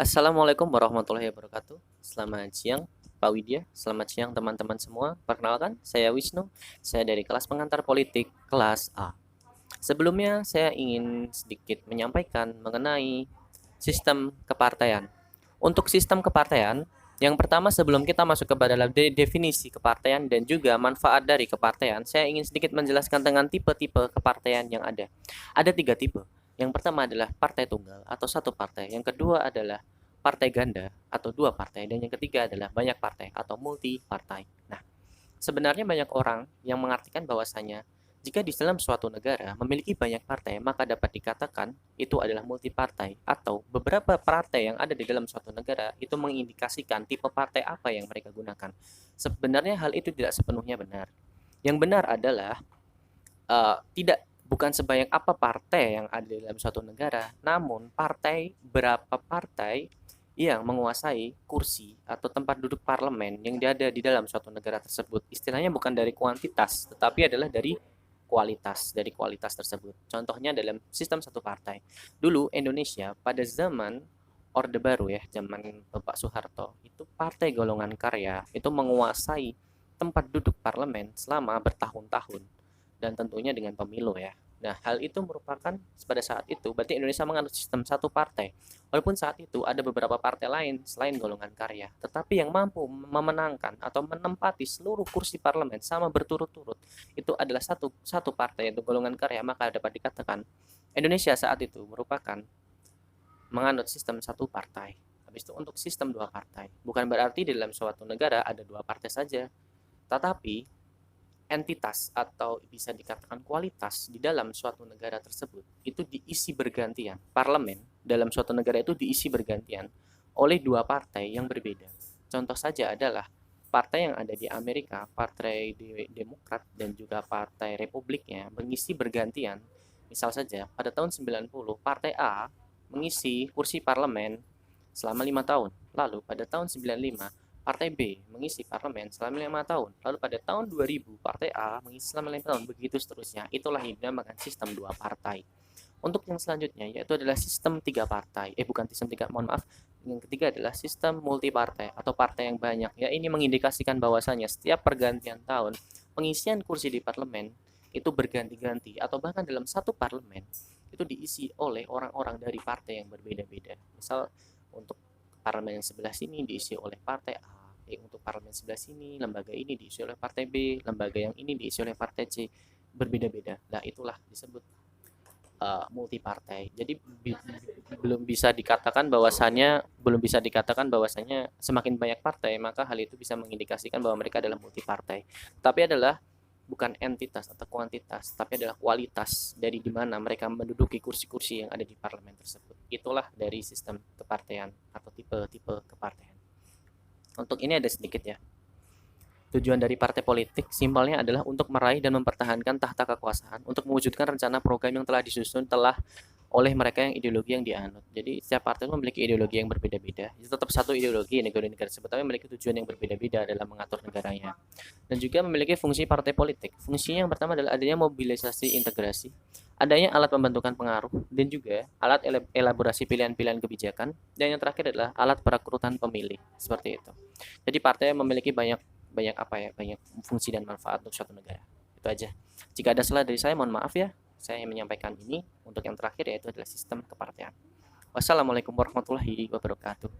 Assalamualaikum warahmatullahi wabarakatuh. Selamat siang Pak Widya, selamat siang teman-teman semua. Perkenalkan, saya Wisnu. Saya dari kelas pengantar politik kelas A. Sebelumnya saya ingin sedikit menyampaikan mengenai sistem kepartaian. Untuk sistem kepartaian, yang pertama sebelum kita masuk kepada definisi kepartaian dan juga manfaat dari kepartaian, saya ingin sedikit menjelaskan tentang tipe-tipe kepartaian yang ada. Ada tiga tipe. Yang pertama adalah partai tunggal atau satu partai. Yang kedua adalah partai ganda atau dua partai. Dan yang ketiga adalah banyak partai atau multi partai. Nah, sebenarnya banyak orang yang mengartikan bahwasanya jika di dalam suatu negara memiliki banyak partai, maka dapat dikatakan itu adalah multipartai atau beberapa partai yang ada di dalam suatu negara itu mengindikasikan tipe partai apa yang mereka gunakan. Sebenarnya hal itu tidak sepenuhnya benar. Yang benar adalah tidak bukan sebanyak apa partai yang ada di dalam suatu negara, namun berapa partai yang menguasai kursi atau tempat duduk parlemen yang ada di dalam suatu negara tersebut. Istilahnya bukan dari kuantitas, tetapi adalah dari kualitas tersebut. Contohnya dalam sistem satu partai. Dulu Indonesia pada zaman Orde Baru ya, zaman Bapak Soeharto, itu Partai Golongan Karya itu menguasai tempat duduk parlemen selama bertahun-tahun dan tentunya dengan pemilu ya. Nah, hal itu merupakan pada saat itu berarti Indonesia menganut sistem satu partai. Walaupun saat itu ada beberapa partai lain selain golongan karya, tetapi yang mampu memenangkan atau menempati seluruh kursi parlemen sama berturut-turut itu adalah satu partai yaitu golongan karya, maka dapat dikatakan Indonesia saat itu merupakan menganut sistem satu partai. Habis itu untuk sistem dua partai. Bukan berarti di dalam suatu negara ada dua partai saja, tetapi entitas atau bisa dikatakan kualitas di dalam suatu negara tersebut itu diisi bergantian. Parlemen dalam suatu negara itu diisi bergantian oleh dua partai yang berbeda. Contoh saja adalah partai yang ada di Amerika, Partai Demokrat dan juga Partai Republiknya mengisi bergantian. Misal saja pada tahun 90 Partai A mengisi kursi parlemen selama 5 tahun. Lalu pada tahun 95 Partai B mengisi parlemen selama 5 tahun. Lalu pada tahun 2000 Partai A mengisi selama 5 tahun. Begitu seterusnya. Itulah yang dinamakan sistem dua partai. Untuk yang selanjutnya yaitu adalah sistem tiga partai. Bukan sistem tiga, mohon maaf. Yang ketiga adalah sistem multi partai atau partai yang banyak. Ya, ini mengindikasikan bahwasanya setiap pergantian tahun pengisian kursi di parlemen itu berganti-ganti atau bahkan dalam satu parlemen itu diisi oleh orang-orang dari partai yang berbeda-beda. Misal untuk parlemen yang sebelah sini diisi oleh partai A, untuk parlemen sebelah sini lembaga ini diisi oleh partai B, lembaga yang ini diisi oleh partai C, berbeda-beda. Nah, itulah disebut multi partai. Jadi belum bisa dikatakan bahwasannya semakin banyak partai maka hal itu bisa mengindikasikan bahwa mereka adalah multi partai. Tapi adalah bukan entitas atau kuantitas, tapi adalah kualitas dari di mana mereka menduduki kursi-kursi yang ada di parlemen tersebut. Itulah dari sistem kepartaian atau tipe-tipe kepartaian. Untuk ini ada sedikit ya. Tujuan dari partai politik simpelnya adalah untuk meraih dan mempertahankan tahta kekuasaan, untuk mewujudkan rencana program yang telah disusun oleh mereka yang ideologi yang dianut. Jadi setiap partai memiliki ideologi yang berbeda-beda. Itu tetap satu ideologi negara-negara tersebut, tapi memiliki tujuan yang berbeda-beda dalam mengatur negaranya. Dan juga memiliki fungsi partai politik. Fungsinya yang pertama adalah adanya mobilisasi integrasi, adanya alat pembentukan pengaruh, dan juga alat elaborasi pilihan-pilihan kebijakan, dan yang terakhir adalah alat perekrutan pemilih. Seperti itu. Jadi partai memiliki banyak fungsi dan manfaat untuk suatu negara. Itu aja. Jika ada salah dari saya, mohon maaf ya. Saya menyampaikan ini. Untuk yang terakhir yaitu adalah sistem kepartean. Wassalamualaikum warahmatullahi wabarakatuh.